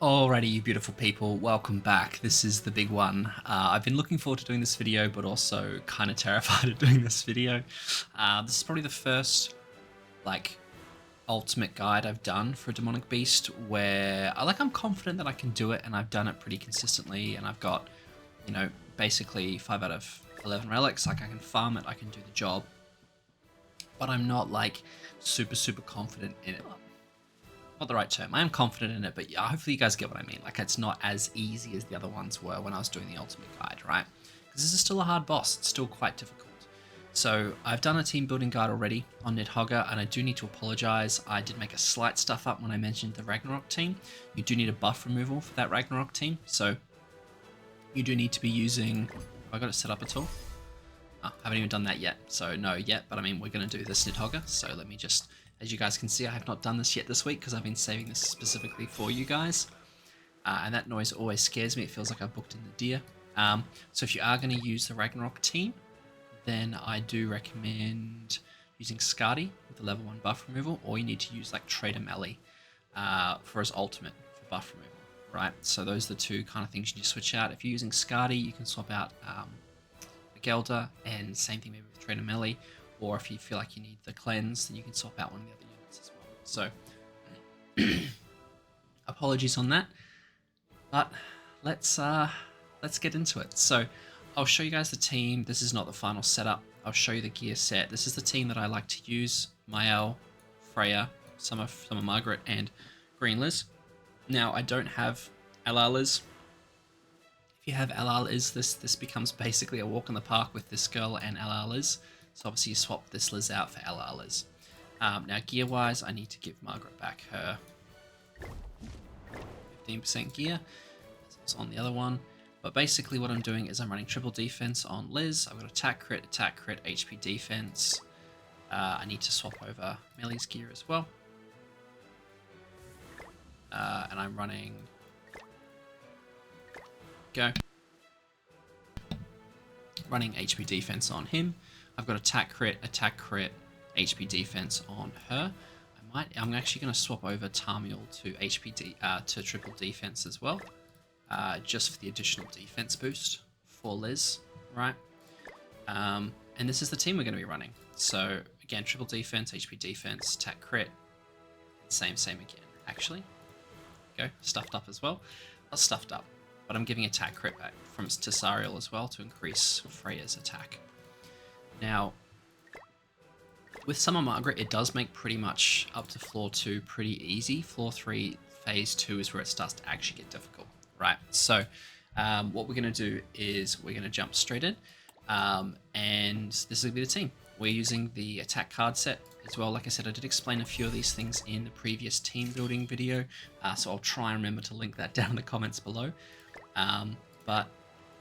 Alrighty, you beautiful people, welcome back. This is the big one. I've been looking forward to doing this video, but also kind of terrified of doing this video. This is probably the first, ultimate guide I've done for a demonic beast where I'm confident that I can do it, and I've done it pretty consistently, and I've got, basically 5 out of 11 relics. I can farm it, I can do the job, but I'm not super confident in it. Not the right term. I am confident in it, but yeah, hopefully you guys get what I mean. It's not as easy as the other ones were when I was doing the ultimate guide, right? Because this is still a hard boss. It's still quite difficult. So I've done a team building guide already on NIDHOGGR, and I do need to apologize. I did make a slight stuff up when I mentioned the Ragnarok team. You do need a buff removal for that Ragnarok team, so you do need to be using... Have I got it set up at all? Oh, I haven't even done that yet, so no yet, but I mean, we're going to do this NIDHOGGR, so let me just... As you guys can see, I have not done this yet this week because I've been saving this specifically for you guys. And that noise always scares me. It feels like I've booked in the deer. So if you are going to use the Ragnarok team, then I do recommend using Skadi with the level 1 buff removal, or you need to use Trader Melee for his ultimate for buff removal, right? So those are the two kind of things you need to switch out. If you're using Skadi, you can swap out Gelder, and same thing maybe with Trader Melee. Or if you feel like you need the cleanse, then you can swap out one of the other units as well. So, apologies on that, but let's get into it. So, I'll show you guys the team. This is not the final setup. I'll show you the gear set. This is the team that I like to use: Mael, Freya, Summer Margaret, and Green Liz. Now, I don't have LR Liz. If you have LR Liz, this becomes basically a walk in the park with this girl and LR Liz. So obviously you swap this Liz out for LR Liz. Now gear-wise, I need to give Margaret back her 15% gear, as it was on the other one. But basically what I'm doing is I'm running triple defense on Liz. I've got attack crit, HP defense. I need to swap over Melee's gear as well. And I'm running... Running HP defense on him. I've got attack crit, HP defense on her. I'm actually going to swap over Tarmiel to to triple defense as well, just for the additional defense boost for Liz, right? And this is the team we're going to be running. So again, triple defense, HP defense, attack crit, same again. Actually, stuffed up as well. Not stuffed up, but I'm giving attack crit back from Tasariel as well to increase Freya's attack. Now, with Summer Margaret, it does make pretty much up to floor 2 pretty easy. Floor 3, phase 2 is where it starts to actually get difficult, right? So what we're going to do is we're going to jump straight in, and this is going to be the team. We're using the attack card set as well. Like I said, I did explain a few of these things in the previous team building video, so I'll try and remember to link that down in the comments below. But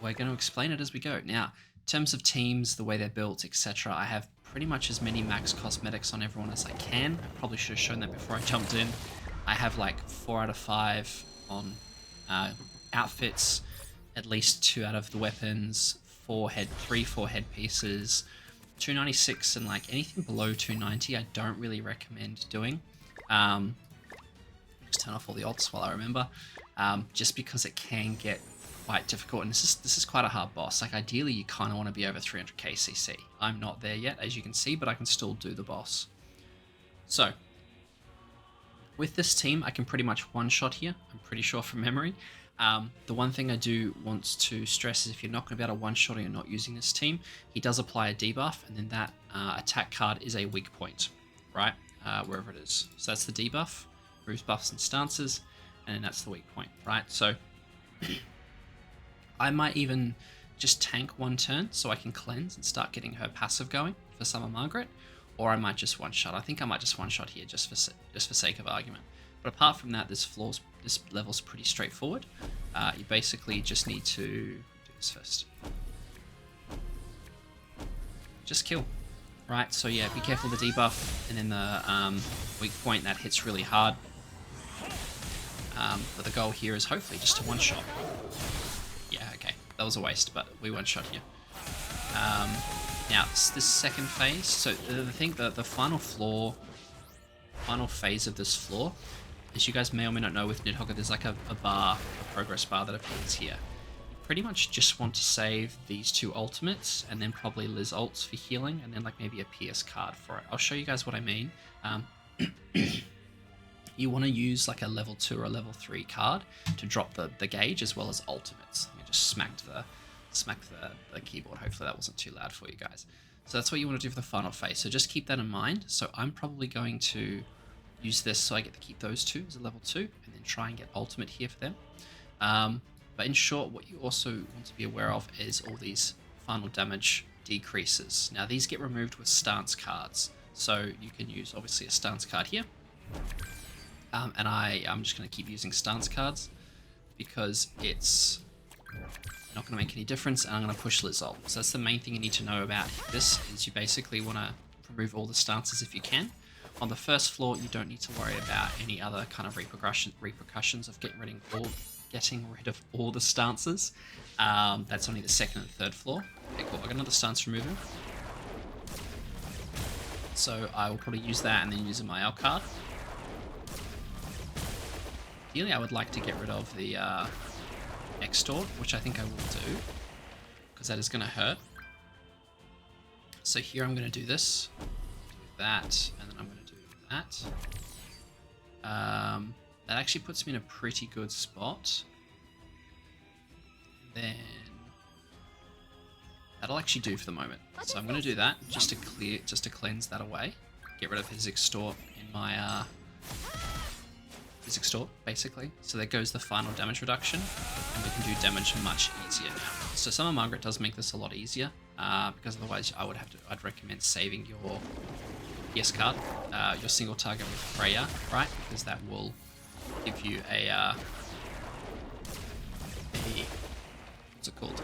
we're going to explain it as we go. Now, in terms of teams, the way they're built, etc., I have pretty much as many max cosmetics on everyone as I can. I probably should have shown that before I jumped in. I have 4 out of 5 on outfits, at least 2 out of the weapons, 4 headpieces, 296, and anything below 290 I don't really recommend doing. Just turn off all the ults while I remember, just because it can get quite difficult, and this is quite a hard boss. Ideally you kind of want to be over 300k CC. I'm not there yet, as you can see, but I can still do the boss. So with this team, I can pretty much one-shot here, I'm pretty sure from memory. The one thing I do want to stress is if you're not going to be able to one-shot or you're not using this team, he does apply a debuff, and then that attack card is a weak point, right? Wherever it is. So that's the debuff, moves, buffs, and stances, and then that's the weak point, right? So I might even just tank one turn so I can cleanse and start getting her passive going for Summer Margaret, or I might just one-shot. I think I might just one-shot here just for sake of argument. But apart from that, this level's pretty straightforward. You basically just need to do this first. Just kill, right? So yeah, be careful of the debuff, and then the weak point that hits really hard. But the goal here is hopefully just to one-shot. Yeah, okay, that was a waste, but we one-shot here. Now, this second phase, so the thing, the final phase of this floor as you guys may or may not know with NIDHOGGR, there's like a bar, a progress bar that appears here. You pretty much just want to save these 2 ultimates and then probably Liz ults for healing and then like maybe a PS card for it. I'll show you guys what I mean. You want to use like a level 2 or a level 3 card to drop the gauge as well as ultimates. I just smacked the keyboard. Hopefully that wasn't too loud for you guys. So that's what you want to do for the final phase. So just keep that in mind. So I'm probably going to use this so I get to keep those 2 as a level 2 and then try and get ultimate here for them. But in short, what you also want to be aware of is all these final damage decreases. Now these get removed with stance cards. So you can use obviously a stance card here. And I'm just going to keep using stance cards because it's not going to make any difference, and I'm going to push Liz ult. So that's the main thing you need to know about this, is you basically want to remove all the stances if you can. On the first floor, you don't need to worry about any other kind of repercussions of getting rid of all the stances. That's only the second and third floor. Okay, cool. I got another stance removal. So I will probably use that and then use my L card. Ideally, I would like to get rid of the extort, which I think I will do, because that is going to hurt. So here I'm going to do this, do that, and then I'm going to do that. That actually puts me in a pretty good spot. Then that'll actually do for the moment. So I'm going to do that just to cleanse that away, get rid of his extort in my extort basically. So there goes the final damage reduction, and we can do damage much easier now. So Summer Margaret does make this a lot easier, because otherwise I'd recommend saving your PS card, your single target with Freya, right? Because that will give you a what's it called?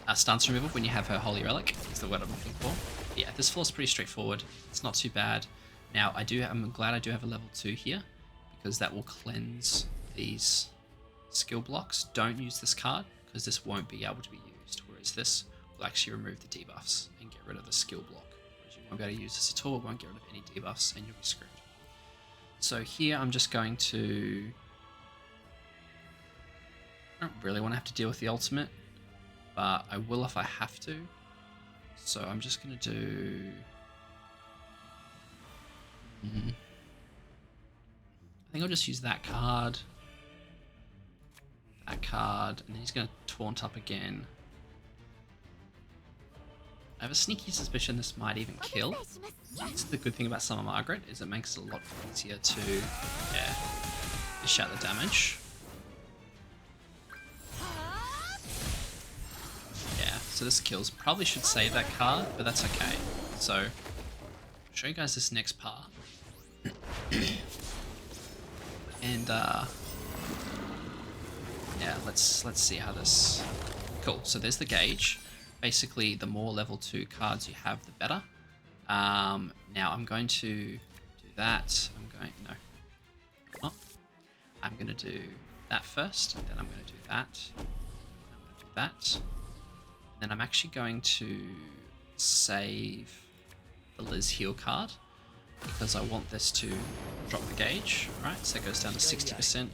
A stance removal when you have her Holy Relic, is the word I'm looking for. Yeah, this floor is pretty straightforward. It's not too bad. Now I'm glad I do have a level 2 here, because that will cleanse these skill blocks. Don't use this card because this won't be able to be used, whereas this will actually remove the debuffs and get rid of the skill block. Whereas you won't be able to use this at all, won't get rid of any debuffs, and you'll be screwed. So here I'm just going to... I don't really want to have to deal with the ultimate, but I will if I have to. So I'm just going to do... I think I'll just use that card, and then he's going to taunt up again. I have a sneaky suspicion this might even kill. That's the good thing about Summer Margaret, is it makes it a lot easier to, dish out the damage. Yeah, so this kills. Probably should save that card, but that's okay. So, I'll show you guys this next part. And yeah, let's see how this... Cool, so there's the gauge. Basically, the more level 2 cards you have, the better. Now I'm going to do that. I'm going to do that first, and then I'm going to do that. I'm going to do that. Then I'm actually going to save the Liz heal card, because I want this to drop the gauge, right? So it goes down to 60%.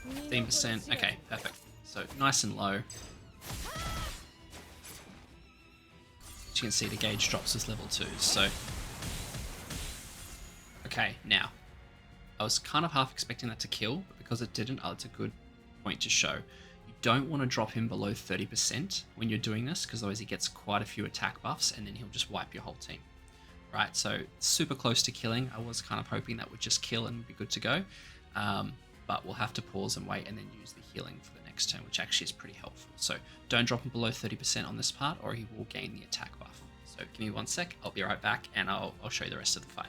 15%. Okay, perfect. So nice and low. As you can see, the gauge drops as level 2. So, okay, now I was kind of half expecting that to kill, but because it didn't, it's a good point to show. You don't want to drop him below 30% when you're doing this, because otherwise he gets quite a few attack buffs and then he'll just wipe your whole team. Right, so super close to killing. I was kind of hoping that would just kill and be good to go. But we'll have to pause and wait and then use the healing for the next turn, which actually is pretty helpful. So don't drop him below 30% on this part, or he will gain the attack buff. So give me 1 sec, I'll be right back, and I'll show you the rest of the fight.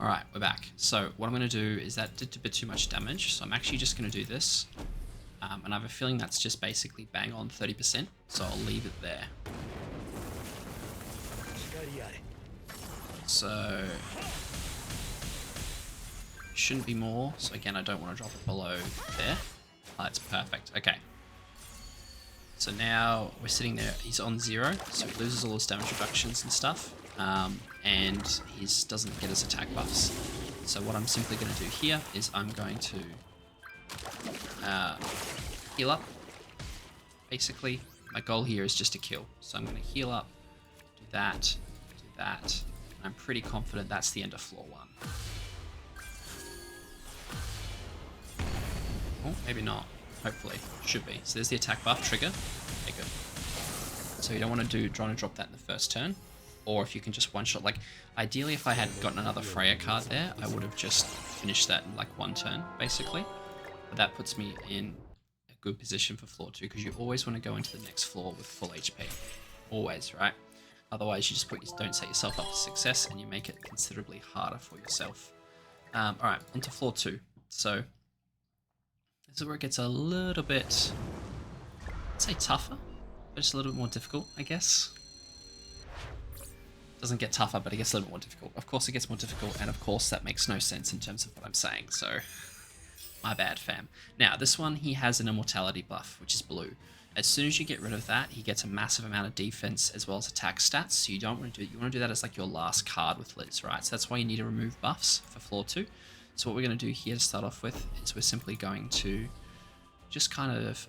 Alright, we're back. So what I'm going to do is that did a bit too much damage, so I'm actually just going to do this. And I have a feeling that's just basically bang on 30%, so I'll leave it there. So... shouldn't be more, so again I don't want to drop it below there. That's perfect. Okay, so now we're sitting there, he's on 0, so he loses all his damage reductions and stuff. and he doesn't get his attack buffs. So what I'm simply going to do here is I'm going to heal up. Basically, my goal here is just to kill. So I'm going to heal up, do that, do that. I'm pretty confident that's the end of floor 1. Oh, maybe not. Hopefully. Should be. So there's the attack buff trigger. Okay, good. So you don't want to trying to drop that in the first turn. Or if you can just one-shot, like, ideally if I had gotten another Freya card there, I would have just finished that in like 1 turn, basically. But that puts me in a good position for floor 2, because you always want to go into the next floor with full HP. Always, right? Otherwise, you just don't set yourself up for success, and you make it considerably harder for yourself. Alright, onto floor 2. So, this is where it gets a little bit, I'd say tougher, but just a little bit more difficult, I guess. Doesn't get tougher, but it gets a little bit more difficult. Of course it gets more difficult, and of course that makes no sense in terms of what I'm saying, so my bad, fam. Now, this one, he has an immortality buff, which is blue. As soon as you get rid of that, he gets a massive amount of defense as well as attack stats, so you don't want to do it. You want to do that as like your last card with Liz, right? So that's why you need to remove buffs for floor 2. So what we're going to do here to start off with is we're simply going to just kind of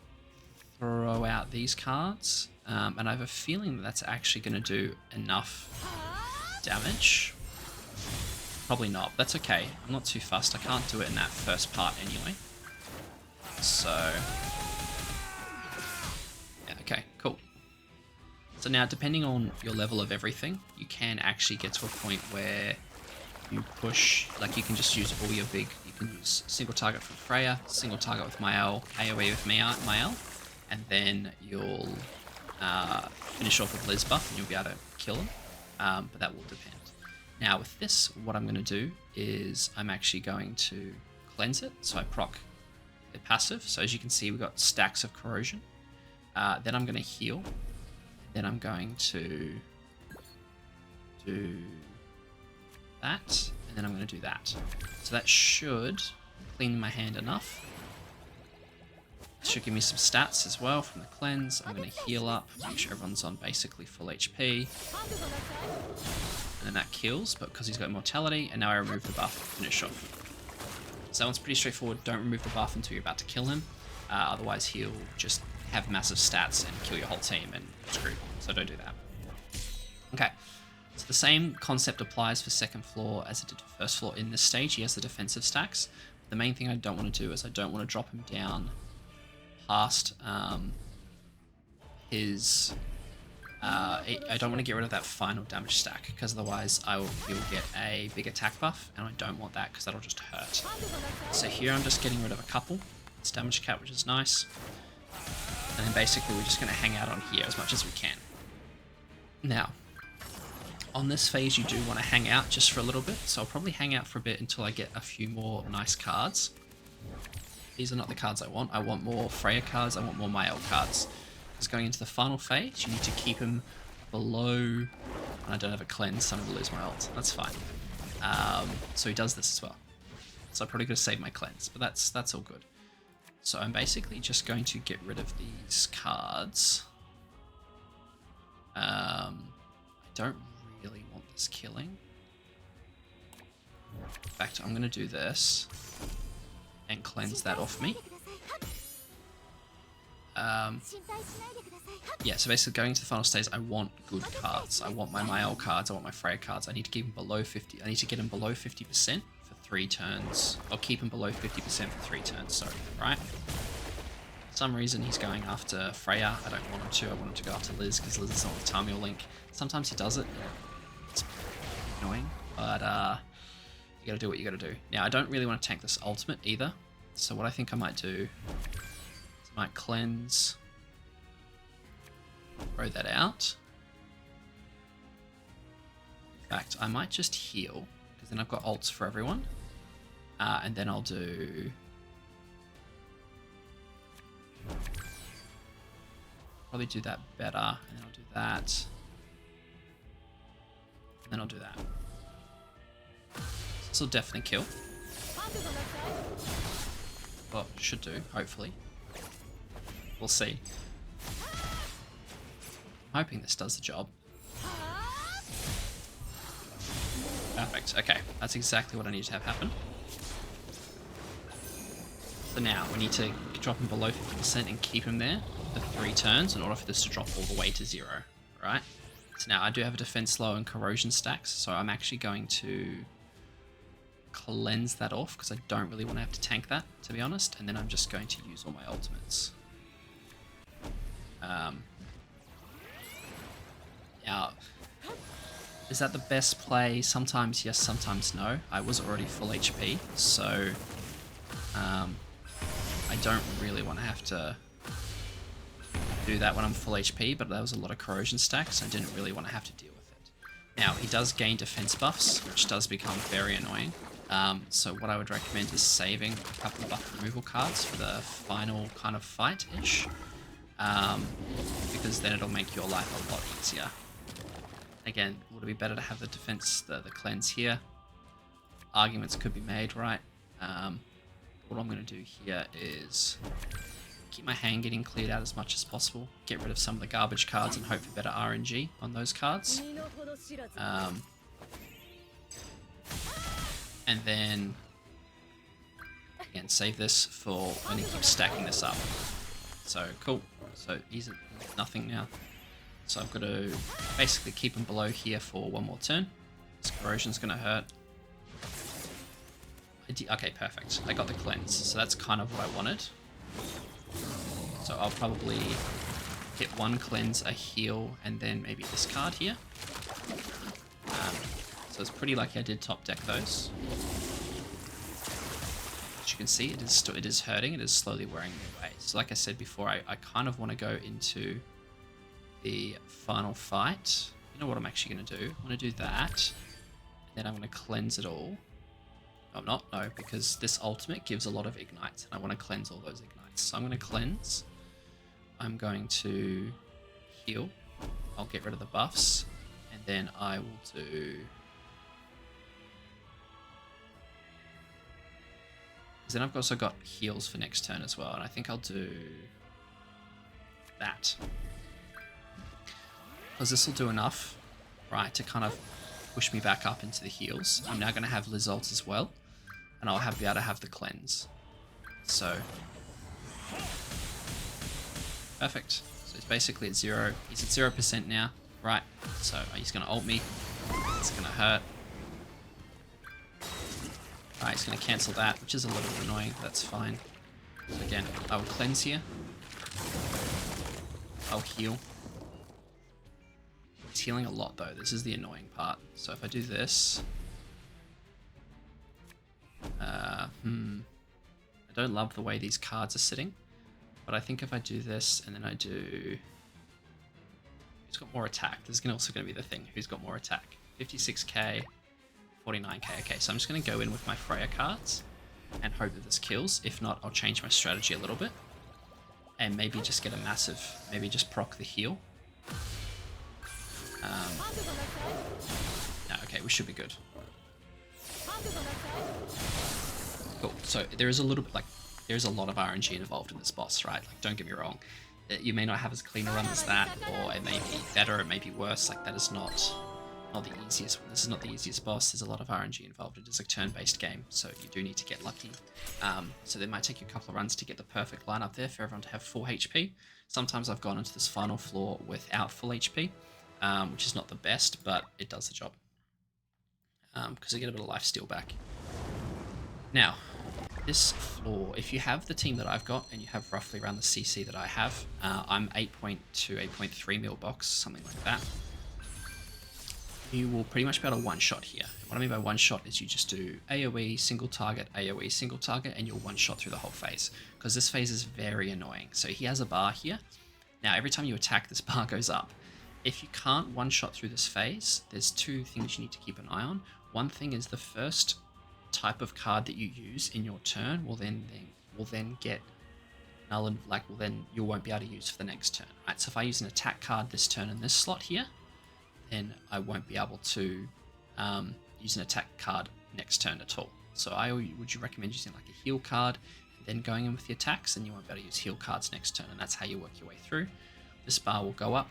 throw out these cards. And I have a feeling that that's actually going to do enough damage. Probably not. That's okay. I'm not too fussed. I can't do it in that first part anyway. So, yeah, okay, cool. So now, depending on your level of everything, you can actually get to a point where you push, like you can just use all your big, you can use single target from Freya, single target with Mael, AoE with Mael, and then you'll finish off with Liz buff and you'll be able to kill him, but that will depend. Now with this, what I'm going to do is I'm actually going to cleanse it, so I proc the passive. So as you can see, we've got stacks of corrosion. Then I'm going to heal. Then I'm going to do that, and then I'm going to do that. So that should clean my hand enough. Should give me some stats as well from the cleanse. I'm going to heal up, make sure everyone's on basically full HP. And then that kills, but because he's got immortality, and now I remove the buff to finish off. So that one's pretty straightforward. Don't remove the buff until you're about to kill him. Otherwise he'll just have massive stats and kill your whole team and screw. So don't do that. Okay. So the same concept applies for second floor as it did for first floor in this stage. He has the defensive stacks. The main thing I don't want to do is I don't want to drop him down past his... I don't want to get rid of that final damage stack, because otherwise he'll get a big attack buff, and I don't want that because that'll just hurt. So here I'm just getting rid of a couple. It's damage cap, which is nice. And then basically we're just going to hang out on here as much as we can. Now, on this phase you do want to hang out just for a little bit, so I'll probably hang out for a bit until I get a few more nice cards. These are not the cards I want. I want more Freya cards, I want more Mael cards. Because going into the final phase, you need to keep him below... And I don't have a cleanse, so I'm going to lose my ult. That's fine. So he does this as well. So I'm probably going to save my cleanse, but that's all good. So I'm basically just going to get rid of these cards. I don't really want this killing. In fact, I'm going to do this and cleanse that off me. Yeah, so basically going to the final stage, I want good cards. I want my Mael cards, I want my Freya cards. I need to keep them below 50. I need to get them below 50% for 3 turns. I'll keep him below 50% for 3 turns, sorry, right? For some reason he's going after Freya. I don't want him to. I want him to go after Liz, because Liz is not with Tamil Link. Sometimes he does it. It's annoying, but you gotta do what you gotta do. Now, I don't really want to tank this ultimate either. So what I think I might do is I might cleanse, throw that out. In fact, I might just heal, because then I've got ults for everyone. And then I'll do... Probably do that better, and then I'll do that. And then I'll do that. This will definitely kill. Well, should do, hopefully. We'll see. I'm hoping this does the job. Perfect. Okay, that's exactly what I need to have happen. So now we need to drop him below 50% and keep him there for 3 turns in order for this to drop all the way to 0. Right? So now I do have a defense low and corrosion stacks, so I'm actually going to cleanse that off because I don't really want to have to tank that, to be honest, and then I'm just going to use all my ultimates. Now, is that the best play? Sometimes yes, sometimes no. I was already full HP, so I don't really want to have to do that when I'm full HP, but there was a lot of corrosion stacks, so I didn't really want to have to deal with it. Now, he does gain defense buffs, which does become very annoying. So what I would recommend is saving a couple of buff removal cards for the final kind of fight-ish, because then it'll make your life a lot easier. Again, would it be better to have the defense, the cleanse here? Arguments could be made, right? What I'm going to do here is keep my hand getting cleared out as much as possible, get rid of some of the garbage cards and hope for better RNG on those cards. And then, again, save this for when he keeps stacking this up. So, cool. So, he's at nothing now. So I've got to basically keep him below here for 1 more turn. This corrosion's going to hurt. Okay, perfect. I got the cleanse. So that's kind of what I wanted. So I'll probably get 1 cleanse, a heal, and then maybe this card here. So it's pretty lucky I did top deck those. As you can see, it is hurting. It is slowly wearing me away. So like I said before, I kind of want to go into the final fight. You know what I'm actually going to do? I'm going to do that. And then I'm going to cleanse it all. No, I'm not. No, because this ultimate gives a lot of ignites. And I want to cleanse all those ignites. So I'm going to cleanse. I'm going to heal. I'll get rid of the buffs. And then I will do... Because then I've also got heals for next turn as well. And I think I'll do that. Because this will do enough, right, to kind of push me back up into the heals. I'm now going to have Lizalt as well, and I'll be able to have the cleanse. So, perfect. So it's basically at 0. He's at 0% now, right? So he's going to ult me. It's going to hurt. Right, he's going to cancel that, which is a little bit annoying, but that's fine. So again, I will cleanse here. I'll heal. He's healing a lot though, this is the annoying part. So if I do this... I don't love the way these cards are sitting, but I think if I do this and then I do... Who's got more attack? This is also going to be the thing. Who's got more attack? 56k, 49k. Okay, so I'm just going to go in with my Freya cards and hope that this kills. If not, I'll change my strategy a little bit and maybe just get a massive... Maybe just proc the heal. No, okay, we should be good. Cool. So there is a little bit there's a lot of RNG involved in this boss, right? Like, don't get me wrong. You may not have as clean a run as that, or it may be better, it may be worse. Like, that is not the easiest one. This is not the easiest boss. There's a lot of RNG involved. It is a turn-based game, so you do need to get lucky. So it might take you a couple of runs to get the perfect lineup there for everyone to have full HP. Sometimes I've gone into this final floor without full HP. Which is not the best, but it does the job. Because I get a bit of life steal back. Now, this floor, if you have the team that I've got, and you have roughly around the CC that I have, I'm 8.2, 8.3 mil box, something like that. You will pretty much be able to one-shot here. What I mean by one-shot is you just do AoE, single target, and you'll one-shot through the whole phase. Because this phase is very annoying. So he has a bar here. Now, every time you attack, this bar goes up. If you can't one-shot through this phase, there's 2 things you need to keep an eye on. One thing is the first type of card that you use in your turn will then get null and then you won't be able to use for the next turn. Right? So if I use an attack card this turn in this slot here, then I won't be able to use an attack card next turn at all. So would you recommend using like a heal card and then going in with the attacks, and you won't be able to use heal cards next turn, and that's how you work your way through. This bar will go up.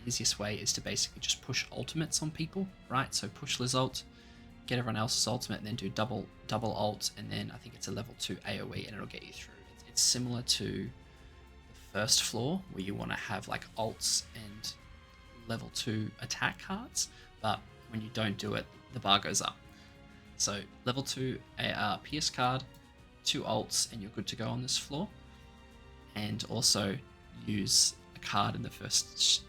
Easiest way is to basically just push ultimates on people, right? So push Lizalt, get everyone else's ultimate, and then do double ult, and then I think it's a level 2 AoE, and it'll get you through. It's similar to the first floor, where you want to have like ults and level 2 attack cards, but when you don't do it, the bar goes up. So level 2 Pierce card, 2 ults, and you're good to go on this floor. And also use a card in the first.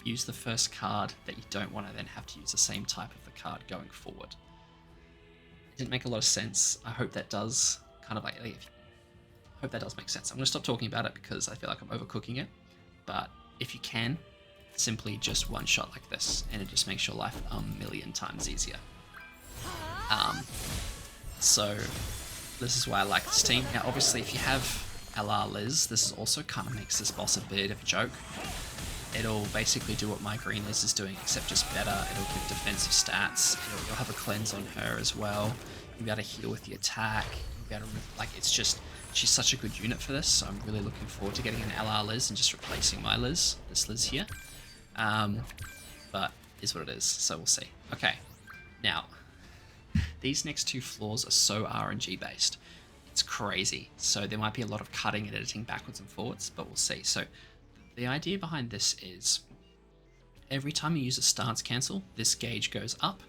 Use the first card that you don't want to then have to use the same type of the card going forward. It didn't make a lot of sense. I hope that does kind of like. I hope that does make sense. I'm going to stop talking about it because I feel like I'm overcooking it. But if you can, simply just one shot like this, and it just makes your life a million times easier. So this is why I like this team. Now, obviously, if you have LR Liz, this is also kind of makes this boss a bit of a joke. It'll basically do what my green Liz is doing, except just better. It'll give defensive stats. You'll have a cleanse on her as well. You'll be able to heal with the attack. You'll be able to, like, it's just, she's such a good unit for this, so I'm really looking forward to getting an LR Liz and just replacing my Liz, this Liz here. But is what it is, so we'll see. Okay, now, these next 2 floors are so RNG based. It's crazy. So there might be a lot of cutting and editing backwards and forwards, but we'll see. So the idea behind this is every time you use a stance cancel, this gauge goes up,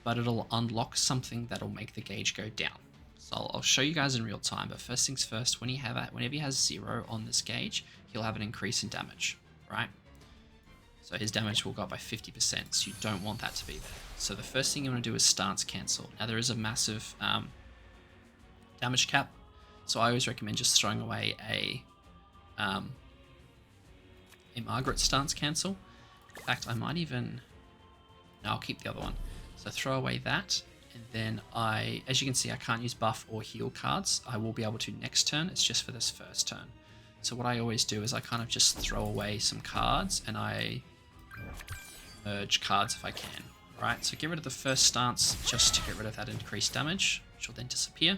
but it'll unlock something that'll make the gauge go down. So I'll show you guys in real time, but first things first, whenever he has 0 on this gauge, he'll have an increase in damage, right? So his damage will go up by 50%, so you don't want that to be there. So the first thing you want to do is stance cancel. Now there is a massive damage cap, so I always recommend just throwing away a Margaret stance cancel. In fact, I might even... No, I'll keep the other one. So throw away that, and then as you can see, I can't use buff or heal cards. I will be able to next turn, it's just for this first turn. So what I always do is I kind of just throw away some cards, and I merge cards if I can. Right, so get rid of the first stance just to get rid of that increased damage, which will then disappear.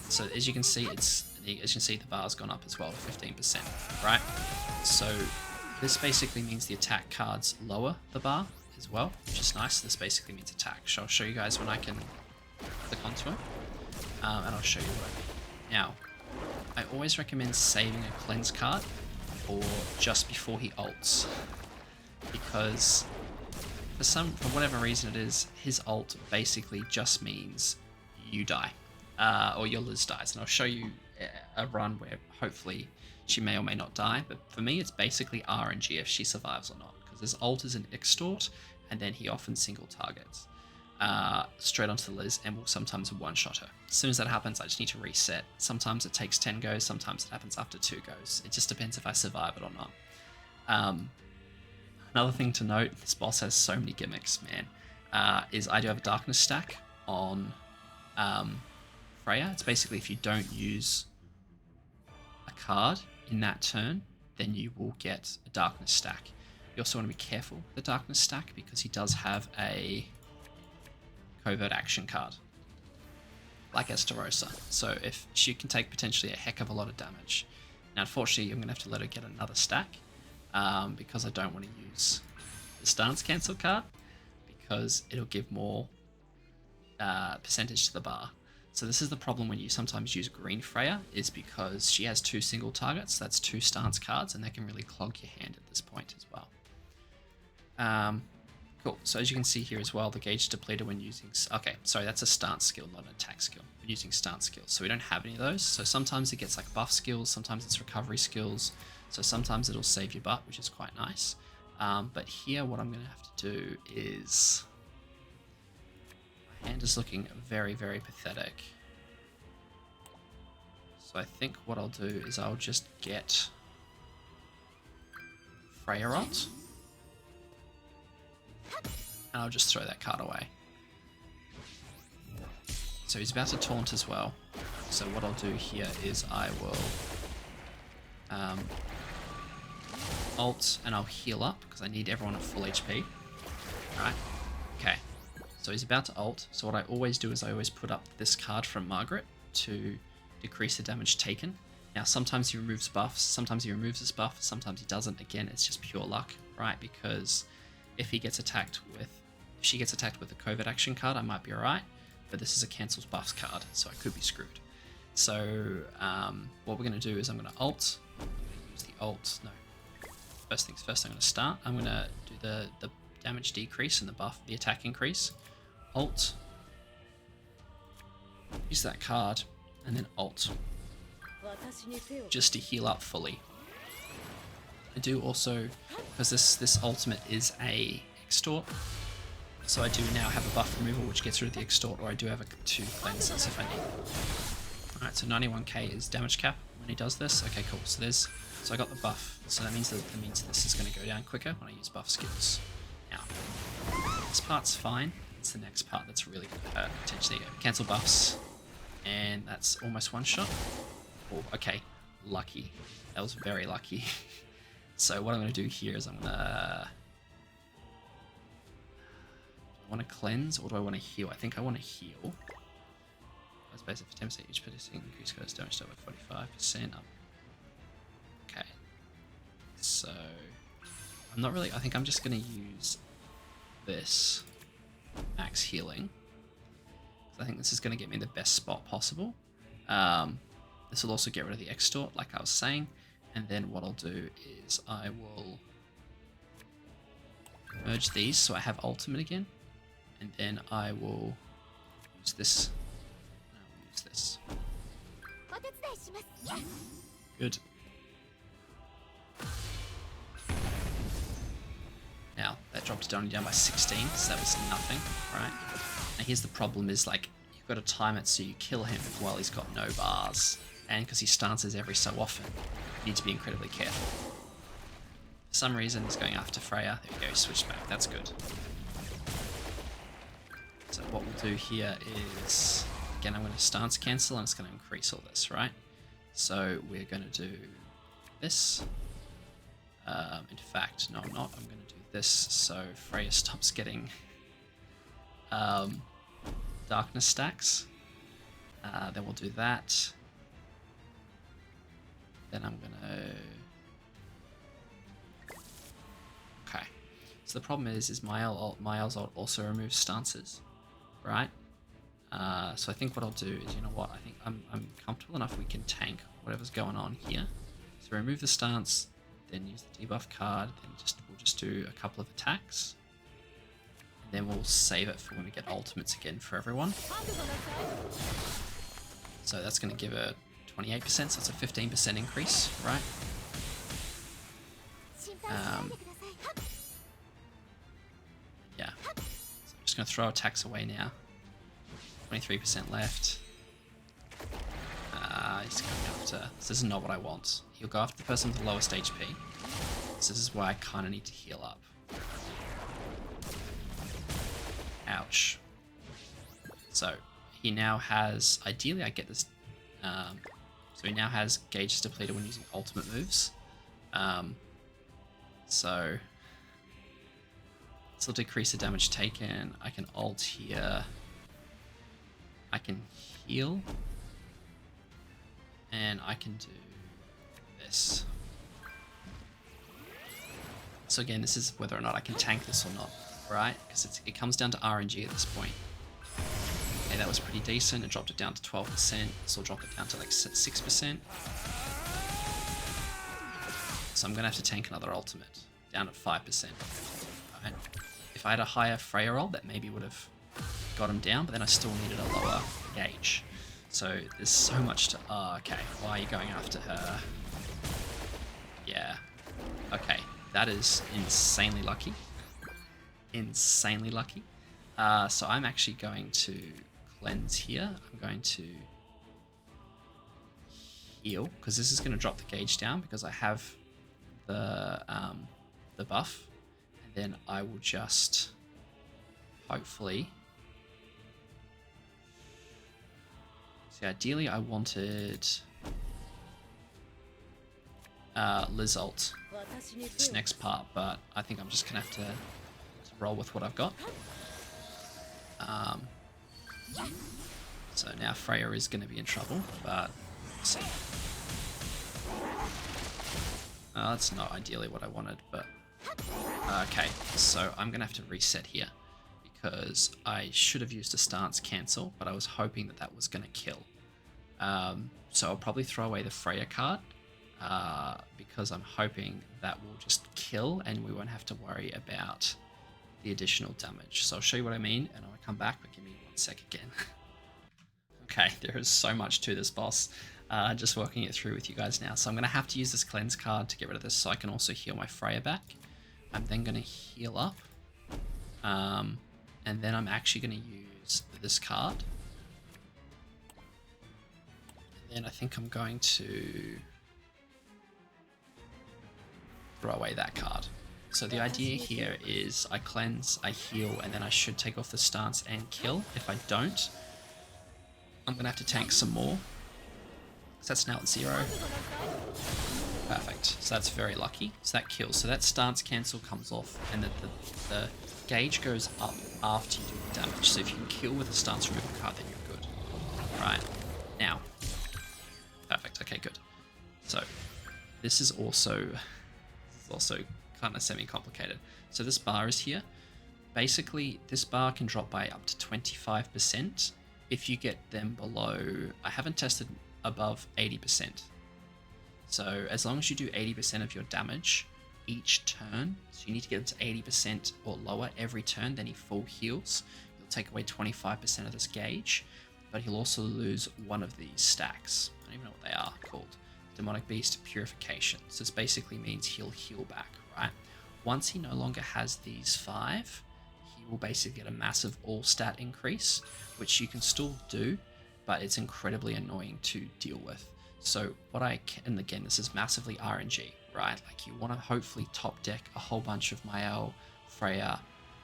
So as you can see, the bar's gone up as well to 15%, right? So this basically means the attack cards lower the bar as well, which is nice. This basically means attack. So I'll show you guys when I can click onto it, and I'll show you what. Now, I always recommend saving a cleanse card for just before he ults, because for whatever reason it is, his ult basically just means you die. Or your Liz dies, and I'll show you a run where hopefully she may or may not die, but for me it's basically RNG if she survives or not, because his ult is an extort, and then he often single targets straight onto the Liz and will sometimes one-shot her. As soon as that happens, I just need to reset. Sometimes it takes 10 goes, sometimes it happens after 2 goes. It just depends if I survive it or not. Another thing to note, this boss has so many gimmicks, man, is I do have a darkness stack on Freya. It's basically if you don't use a card in that turn, then you will get a darkness stack. You also want to be careful with the darkness stack because he does have a covert action card, like Estarossa. So if she can take potentially a heck of a lot of damage. Now, unfortunately, I'm going to have to let her get another stack because I don't want to use the stance cancel card because it'll give more percentage to the bar. So this is the problem when you sometimes use green Freya, is because she has 2 single targets, that's 2 stance cards, and they can really clog your hand at this point as well. Cool, so as you can see here as well, the gauge depleted when using... Okay, sorry, that's a stance skill, not an attack skill. We're using stance skills, so we don't have any of those. So sometimes it gets like buff skills, sometimes it's recovery skills, so sometimes it'll save your butt, which is quite nice. But here what I'm going to have to do is... hand is looking very, very pathetic. So I think what I'll do is I'll just get Freyrot, and I'll just throw that card away. So he's about to taunt as well. So what I'll do here is I will ult, and I'll heal up because I need everyone at full HP. Right? Okay. So he's about to ult, so what I always do is I always put up this card from Margaret to decrease the damage taken. Now sometimes he removes buffs, sometimes he removes his buff, sometimes he doesn't. Again, it's just pure luck, right? Because if he gets attacked with If she gets attacked with a covert action card, I might be alright, but this is a cancels buffs card, so I could be screwed. So what we're going to do is I'm going to ult. I'm going to use the ult. No. First things first, I'm going to start. I'm going to do the damage decrease and the attack increase. Ult. Use that card, and then ult. Just to heal up fully. I do also, because this ultimate is a extort, so I do now have a buff removal which gets rid of the extort, or I do have 2 cleanses if I need. Alright, so 91k is damage cap when he does this. Okay, cool. So I got the buff. So that means this is going to go down quicker when I use buff skills. Now, this part's fine. It's the next part that's really going to hurt potentially. Cancel buffs, and that's almost one shot. Oh, okay, lucky. That was very lucky. So what I'm going to do here is I'm going to... Do I want to cleanse or do I want to heal? I think I want to heal. That's basically for 10% each participating increase goes damage over 45% up. Okay. So I'm not really... I think I'm just going to use this max healing. I think this is going to get me the best spot possible. This will also get rid of the extort, like I was saying. And then what I'll do is I will merge these so I have ultimate again. And then I will use this. I will use this. Good. Now, that dropped it only down by 16, so that was nothing, right? Now here's the problem is, like, you've got to time it so you kill him while he's got no bars. And because he stances every so often, you need to be incredibly careful. For some reason, he's going after Freya. There you go, switch back. That's good. So what we'll do here is, again, I'm going to stance cancel, and it's going to increase all this, right? So we're going to do this. In fact, no, I'm not. I'm going to do this so Freya stops getting darkness stacks. Then we'll do that. Then I'm gonna... Okay. So the problem is Mael's ult also removes stances, right? So I think what I'll do is, you know what? I think I'm comfortable enough we can tank whatever's going on here. So remove the stance, then use the debuff card, then we'll just do a couple of attacks. And then we'll save it for when we get ultimates again for everyone. So that's going to give a 28%, so it's a 15% increase, right? Yeah. So I'm just going to throw attacks away now. 23% left. He's going after... This is not what I want. He'll go after the person with the lowest HP. So this is why I kind of need to heal up. Ouch. So he now has... Ideally, I get this... so he now has gauges depleted when using ultimate moves. So this will decrease the damage taken. I can ult here. I can heal. And I can do this. So again, this is whether or not I can tank this or not, right? Because it comes down to RNG at this point. Okay, that was pretty decent. It dropped it down to 12%. This will drop it down to like 6%. So I'm going to have to tank another ultimate, down at 5%. Right. If I had a higher Freya roll, that maybe would have got him down, but then I still needed a lower gauge. So there's so much to... Oh, okay, why are you going after her? Yeah. Okay, that is insanely lucky. Insanely lucky. So I'm actually going to cleanse here. I'm going to heal, because this is going to drop the gauge down because I have the buff. And then I will just hopefully... See, ideally I wanted Liz ult this next part, but I think I'm just going to have to roll with what I've got. So now Freya is going to be in trouble, but let's see. That's not ideally what I wanted, but... Okay, so I'm going to have to reset here, because I should have used a stance cancel, but I was hoping that that was going to kill. So I'll probably throw away the Freya card because I'm hoping that will just kill and we won't have to worry about the additional damage. So I'll show you what I mean and I'll come back, but give me 1 sec again. Okay, there is so much to this boss. Just working it through with you guys now. So I'm going to have to use this cleanse card to get rid of this so I can also heal my Freya back. I'm then going to heal up. And then I'm actually going to use this card. And then I think I'm going to throw away that card. So the idea here is I cleanse, I heal, and then I should take off the stance and kill. If I don't, I'm going to have to tank some more. So that's now at 0. Perfect. So that's very lucky. So that kills. So that stance cancel comes off, and the gauge goes up after you do the damage. So if you can kill with a stance removal card, then you're good. Right. Now. Perfect. Okay, good. So this is also kind of semi-complicated. So this bar is here. Basically, this bar can drop by up to 25% if you get them below, I haven't tested above 80%. So as long as you do 80% of your damage each turn, so you need to get them to 80% or lower every turn, then he full heals. He'll take away 25% of this gauge, but he'll also lose one of these stacks. I don't even know what they are called. Demonic Beast Purification. So this basically means he'll heal back, right? Once he no longer has these 5, he will basically get a massive all stat increase, which you can still do, but it's incredibly annoying to deal with. So what I can, and again, this is massively RNG, right? Like you want to hopefully top deck a whole bunch of Mael, Freya,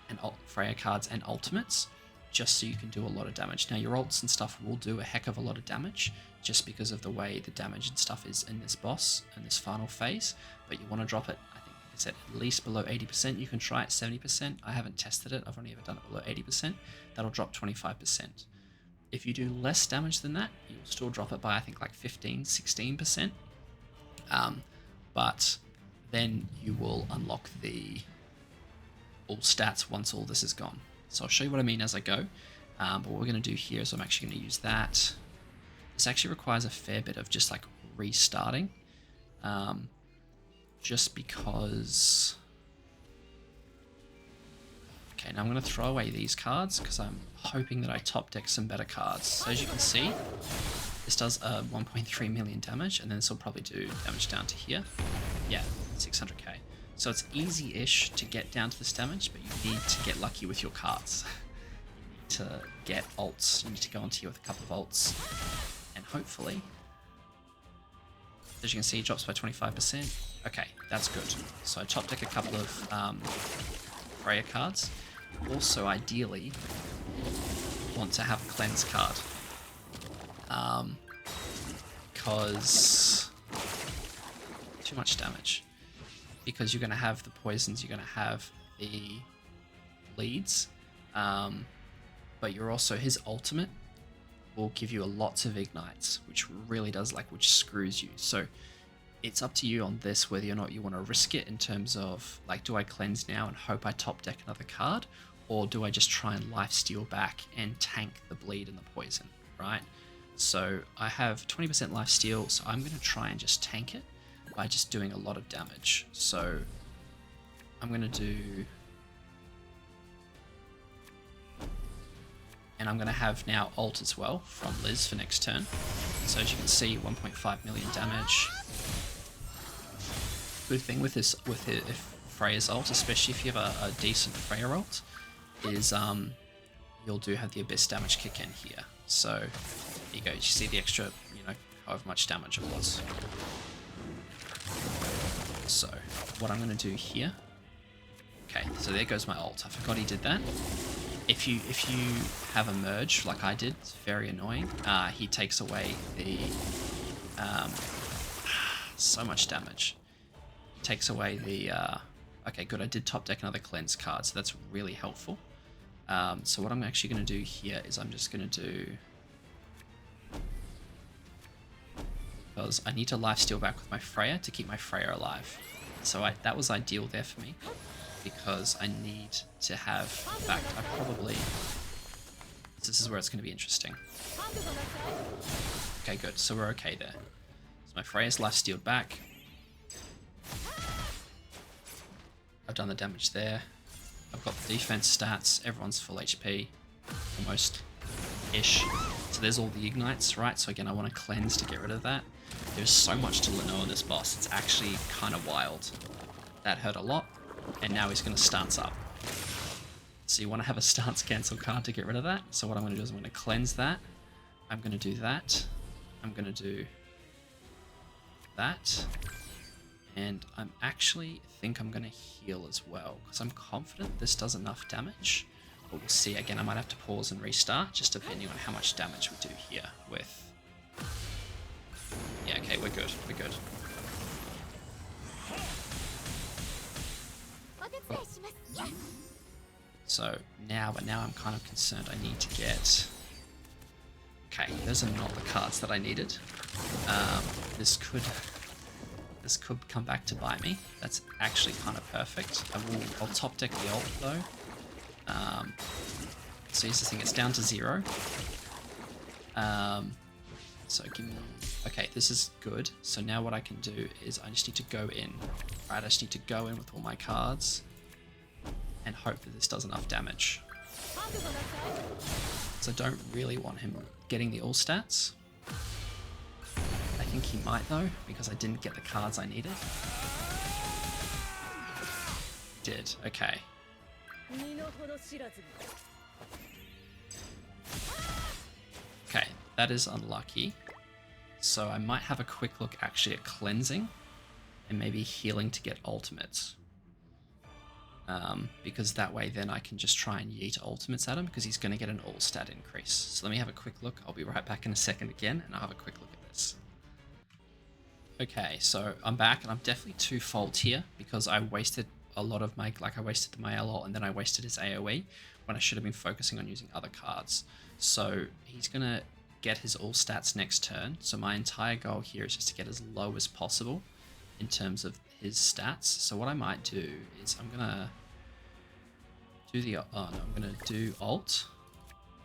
and Freya cards and ultimates, just so you can do a lot of damage. Now your ults and stuff will do a heck of a lot of damage, just because of the way the damage and stuff is in this boss, in this final phase, but you want to drop it, I think like I said, at least below 80%. You can try at 70%. I haven't tested it. I've only ever done it below 80%. That'll drop 25%. If you do less damage than that, you'll still drop it by, I think, like 15, 16%. But then you will unlock the all stats once all this is gone. So I'll show you what I mean as I go. But what we're going to do here is I'm actually going to use that. This actually requires a fair bit of just like restarting. Just because... Okay, now I'm going to throw away these cards because I'm hoping that I top deck some better cards. So as you can see, this does 1.3 million damage, and then this will probably do damage down to here. Yeah, 600k. So it's easy-ish to get down to this damage, but you need to get lucky with your cards. You need to get ults. You need to go onto here with a couple of ults, and hopefully, as you can see, it drops by 25%. Okay, that's good. So I top deck a couple of Freya cards. Also, ideally, want to have a cleanse card. Because too much damage. Because you're going to have the poisons, you're going to have the bleeds, but you're also, his ultimate will give you lots of ignites, which really does, like, which screws you. So it's up to you on this whether or not you want to risk it in terms of, like, do I cleanse now and hope I top deck another card, or do I just try and lifesteal back and tank the bleed and the poison, right? So I have 20% lifesteal, so I'm going to try and just tank it by just doing a lot of damage. So I'm going to do... And I'm going to have now ult as well from Liz for next turn. So as you can see, 1.5 million damage. Good thing with this, if Freya's ult, especially if you have a decent Freya ult, is you'll do have the Abyss damage kick in here. So there you go, you see the extra, you know, however much damage it was. So what I'm going to do here, okay, so there goes my ult. I forgot he did that. If you have a merge like I did, it's very annoying. He takes away the so much damage. He takes away the okay, good. I did top deck another cleanse card, so that's really helpful. So what I'm actually going to do here is I'm just going to do, because I need to lifesteal back with my Freya to keep my Freya alive. So that was ideal there for me, because I need to have, in fact, I probably, this is where it's going to be interesting. Okay, good, so we're okay there. So my Freya's lifestealed back. I've done the damage there. I've got the defense stats, everyone's full HP, almost-ish. So there's all the ignites, right? So again, I want to cleanse to get rid of that. There's so much to know on this boss, it's actually kind of wild. That hurt a lot, and now he's going to stance up. So you want to have a stance cancel card to get rid of that. So what I'm going to do is I'm going to cleanse that. I'm going to do that. I'm going to do that. And I'm actually think I'm going to heal as well, because I'm confident this does enough damage. But we'll see. Again, I might have to pause and restart, just depending on how much damage we do here with... Yeah, okay, we're good. We're good. Oh. So now, but now I'm kind of concerned I need to get... Okay, those are not the cards that I needed. This could come back to bite me. That's actually kind of perfect. I'll top deck the ult though. So here's the thing, it's down to 0. So give me... Okay, this is good. So now what I can do is I just need to go in. Right, I just need to go in with all my cards and hope that this does enough damage. So I don't really want him getting the all stats. I think he might though, because I didn't get the cards I needed. Did, okay. Okay, that is unlucky. So I might have a quick look actually at cleansing and maybe healing to get ultimates. Because that way then I can just try and yeet ultimates at him, because he's going to get an all stat increase. So let me have a quick look. I'll be right back in a second again, and I'll have a quick look at this. Okay, so I'm back, and I'm definitely twofold here, because I wasted a lot of my, I wasted my ult, and then I wasted his AoE, when I should have been focusing on using other cards. So he's going to get his all stats next turn, so my entire goal here is just to get as low as possible in terms of his stats. So what I might do is I'm gonna do the I'm gonna do ult,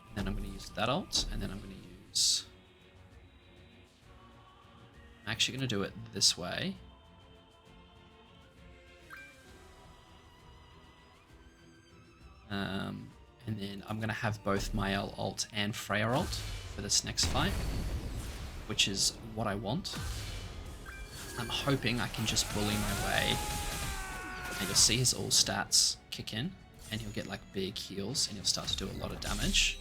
and then I'm gonna use that ult, and then I'm gonna use... I'm actually gonna do it this way. And then I'm gonna have both Mael ult and Freya ult for this next fight, which is what I want. I'm hoping I can just bully my way, and you'll see his all stats kick in, and he'll get like big heals, and he'll start to do a lot of damage.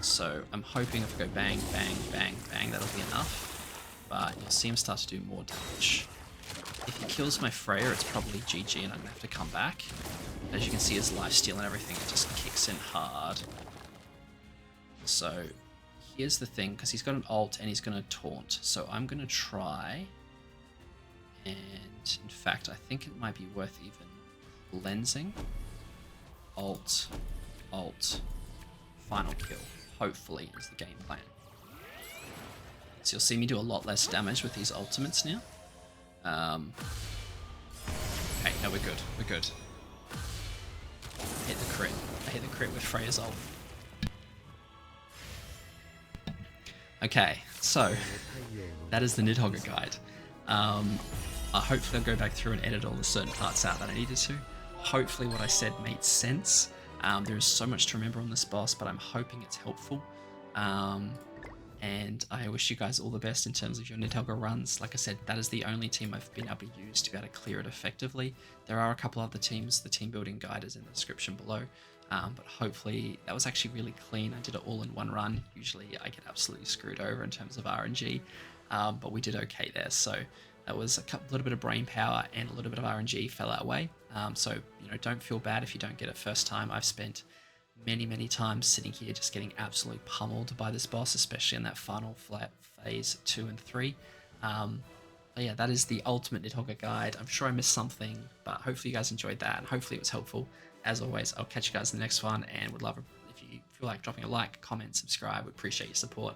So I'm hoping if I go bang, bang, bang, bang, that'll be enough, but you'll see him start to do more damage. If he kills my Freya, it's probably GG, and I'm gonna have to come back. As you can see, his lifesteal and everything, it just kicks in hard. So here's the thing, because he's got an ult and he's gonna taunt, so I'm gonna try... And in fact, I think it might be worth even cleansing. Ult, final kill, hopefully, is the game plan. So you'll see me do a lot less damage with these ultimates now. Okay, no, we're good, we're good. I hit the crit. I hit the crit with Freya's ult. Okay, so that is the NIDHOGGR guide. Hopefully I'll go back through and edit all the certain parts out that I needed to. Hopefully what I said made sense. There is so much to remember on this boss, but I'm hoping it's helpful. And I wish you guys all the best in terms of your NIDHOGGR runs. Like I said, that is the only team I've been able to use to be able to clear it effectively. There are a couple other teams. The team building guide is in the description below. But hopefully that was actually really clean. I did it all in one run. Usually I get absolutely screwed over in terms of RNG, but we did okay there. So that was a little bit of brain power and a little bit of RNG fell our way. So, you know, don't feel bad if you don't get it first time. I've spent many times sitting here just getting absolutely pummeled by this boss, especially in that final phase 2 and 3. But yeah, that is the ultimate NIDHOGGR guide. I'm sure I missed something, but hopefully you guys enjoyed that, and hopefully it was helpful. As always, I'll catch you guys in the next one, and would love if you feel like dropping a like, comment, subscribe. We appreciate your support.